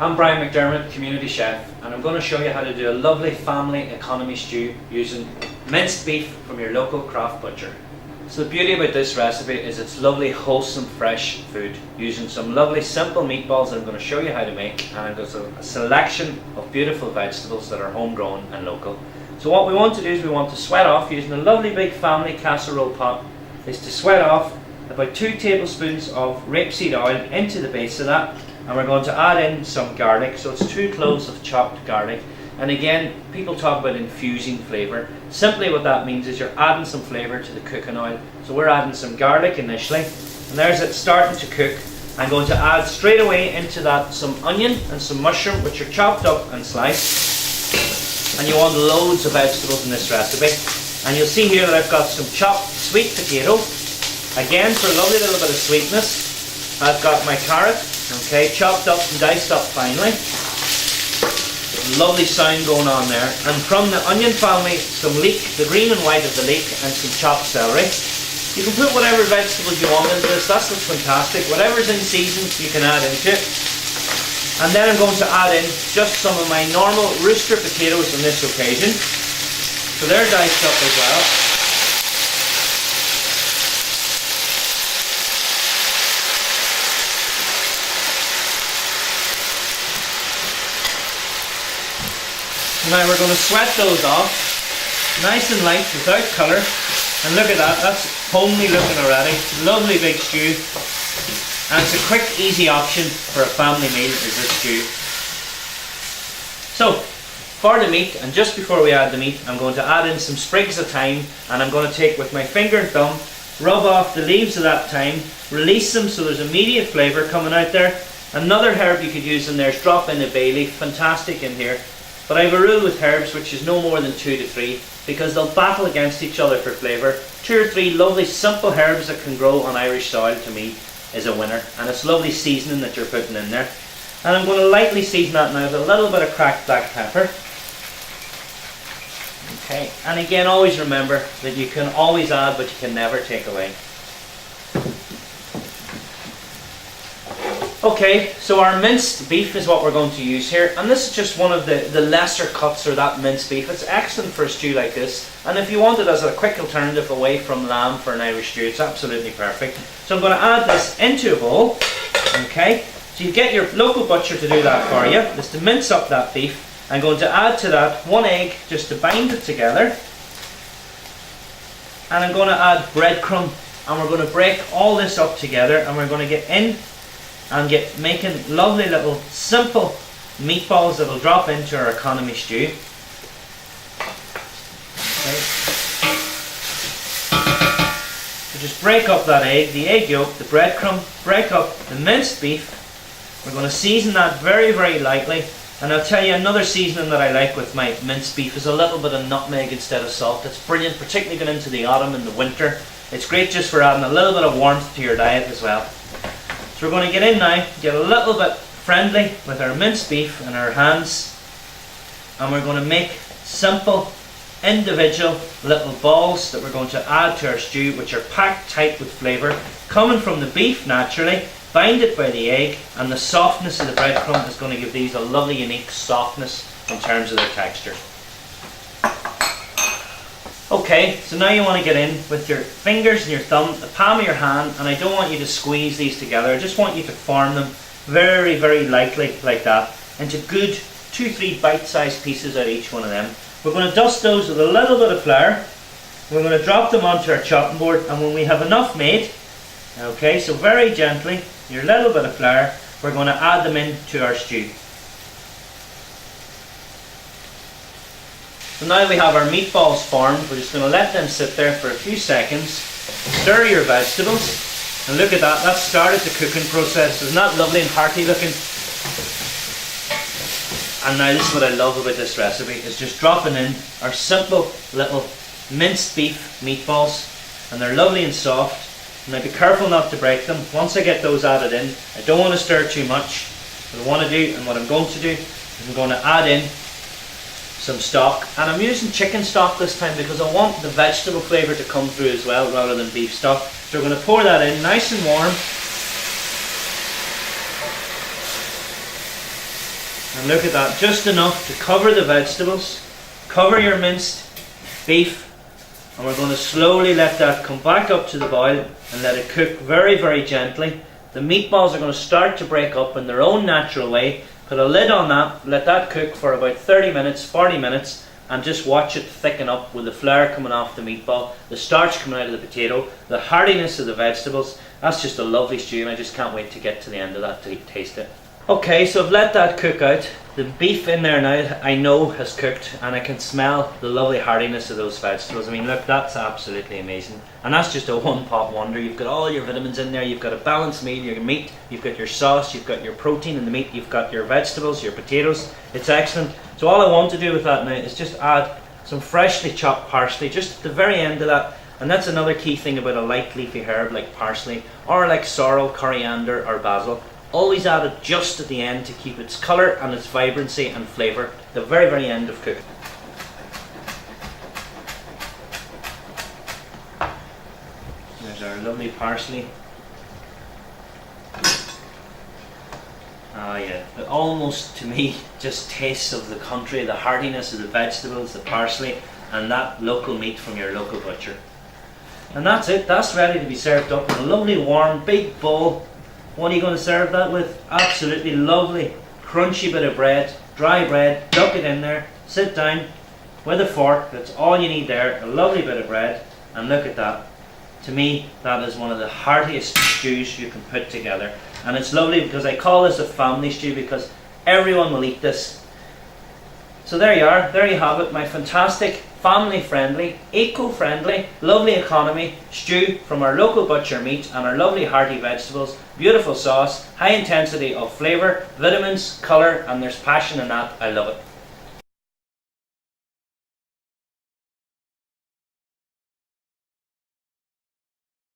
I'm Brian McDermott, Community Chef, and I'm going to show you how to do a lovely family economy stew using minced beef from your local craft butcher. So the beauty about this recipe is it's lovely, wholesome, fresh food using some lovely simple meatballs that I'm going to show you how to make, and I've got a selection of beautiful vegetables that are homegrown and local. So what we want to do is we want to sweat off, using a lovely big family casserole pot, is to sweat off about 2 tablespoons of rapeseed oil into the base of that. And we're going to add in some garlic, so it's 2 cloves of chopped garlic. And again, people talk about infusing flavour. Simply what that means is you're adding some flavour to the cooking oil. So we're adding some garlic initially, and there's it starting to cook. I'm going to add straight away into that some onion and some mushroom, which are chopped up and sliced. And you want loads of vegetables in this recipe. And you'll see here that I've got some chopped sweet potato. Again, for a lovely little bit of sweetness, I've got my carrot. Okay, chopped up and diced up finely. Lovely sound going on there. And from the onion family, some leek, the green and white of the leek, and some chopped celery. You can put whatever vegetables you want into this, that's what's fantastic. Whatever's in season, you can add into it. And then I'm going to add in just some of my normal rooster potatoes on this occasion. So they're diced up as well. Now we're going to sweat those off, nice and light, without colour. And look at that, that's homely looking already. Lovely big stew. And it's a quick, easy option for a family meal, is this stew. So, for the meat, and just before we add the meat, I'm going to add in some sprigs of thyme, and I'm going to take with my finger and thumb, rub off the leaves of that thyme, release them so there's immediate flavour coming out there. Another herb you could use in there is drop in a bay leaf, fantastic in here. But I have a rule with herbs which is no more than 2 to 3, because they'll battle against each other for flavour. 2 or 3 lovely simple herbs that can grow on Irish soil, to me, is a winner. And it's lovely seasoning that you're putting in there. And I'm going to lightly season that now with a little bit of cracked black pepper. Okay, and again, always remember that you can always add but you can never take away. Okay, so our minced beef is what we're going to use here, and this is just one of the lesser cuts of that minced beef. It's excellent for a stew like this, and if you want it as a quick alternative away from lamb for an Irish stew, it's absolutely perfect. So I'm going to add this into a bowl. Okay, so you get your local butcher to do that for you, just to mince up that beef. I'm going to add to that 1 egg just to bind it together, and I'm going to add breadcrumb, and we're going to break all this up together, and we're going to get in and get making lovely little simple meatballs that will drop into our economy stew. Okay. So just break up that egg, the egg yolk, the breadcrumb, break up the minced beef. We're going to season that very, very lightly. And I'll tell you, another seasoning that I like with my minced beef is a little bit of nutmeg instead of salt. It's brilliant, particularly going into the autumn and the winter. It's great just for adding a little bit of warmth to your diet as well. So we're going to get in now, get a little bit friendly with our minced beef in our hands, and we're going to make simple, individual little balls that we're going to add to our stew, which are packed tight with flavour, coming from the beef naturally, bind it by the egg, and the softness of the breadcrumb is going to give these a lovely unique softness in terms of their texture. Okay, so now you want to get in with your fingers and your thumb, the palm of your hand, and I don't want you to squeeze these together. I just want you to form them very, very lightly like that into good 2-3 bite-sized pieces out of each one of them. We're going to dust those with a little bit of flour. We're going to drop them onto our chopping board, and when we have enough made, okay, so very gently, your little bit of flour, we're going to add them into our stew. So now we have our meatballs formed, we're just going to let them sit there for a few seconds. Stir your vegetables, and look at that, that's started the cooking process. Isn't that lovely and hearty looking? And now this is what I love about this recipe, is just dropping in our simple little minced beef meatballs, and they're lovely and soft. Now be careful not to break them. Once I get those added in, I don't want to stir too much. What I want to do, and what I'm going to do, is I'm going to add in some stock, and I'm using chicken stock this time because I want the vegetable flavour to come through as well rather than beef stock. So we're going to pour that in nice and warm. And look at that, just enough to cover the vegetables, cover your minced beef, and we're going to slowly let that come back up to the boil and let it cook very, very gently. The meatballs are going to start to break up in their own natural way. Put a lid on that, let that cook for about 30 minutes, 40 minutes, and just watch it thicken up with the flour coming off the meatball, the starch coming out of the potato, the heartiness of the vegetables. That's just a lovely stew, and I just can't wait to get to the end of that to taste it. Okay, so I've let that cook out. The beef in there now, I know, has cooked, and I can smell the lovely heartiness of those vegetables. I mean, look, that's absolutely amazing. And that's just a one-pot wonder. You've got all your vitamins in there, you've got a balanced meal, your meat, you've got your sauce, you've got your protein in the meat, you've got your vegetables, your potatoes. It's excellent. So all I want to do with that now is just add some freshly chopped parsley, just at the very end of that. And that's another key thing about a light leafy herb like parsley, or like sorrel, coriander, or basil. Always add it just at the end to keep its colour and its vibrancy and flavour, the very, very end of cooking. There's our lovely parsley. Ah yeah, it almost, to me, just tastes of the country, the heartiness of the vegetables, the parsley, and that local meat from your local butcher. And that's it, that's ready to be served up in a lovely warm big bowl. What are you going to serve that with? Absolutely lovely, crunchy bit of bread, dry bread, duck it in there, sit down with a fork, that's all you need there, a lovely bit of bread, and look at that. To me, that is one of the heartiest stews you can put together. And it's lovely because I call this a family stew because everyone will eat this. So there you are, there you have it, my fantastic, family-friendly, eco-friendly, lovely economy stew from our local butcher meat and our lovely hearty vegetables, beautiful sauce, high intensity of flavour, vitamins, colour, and there's passion in that. I love it.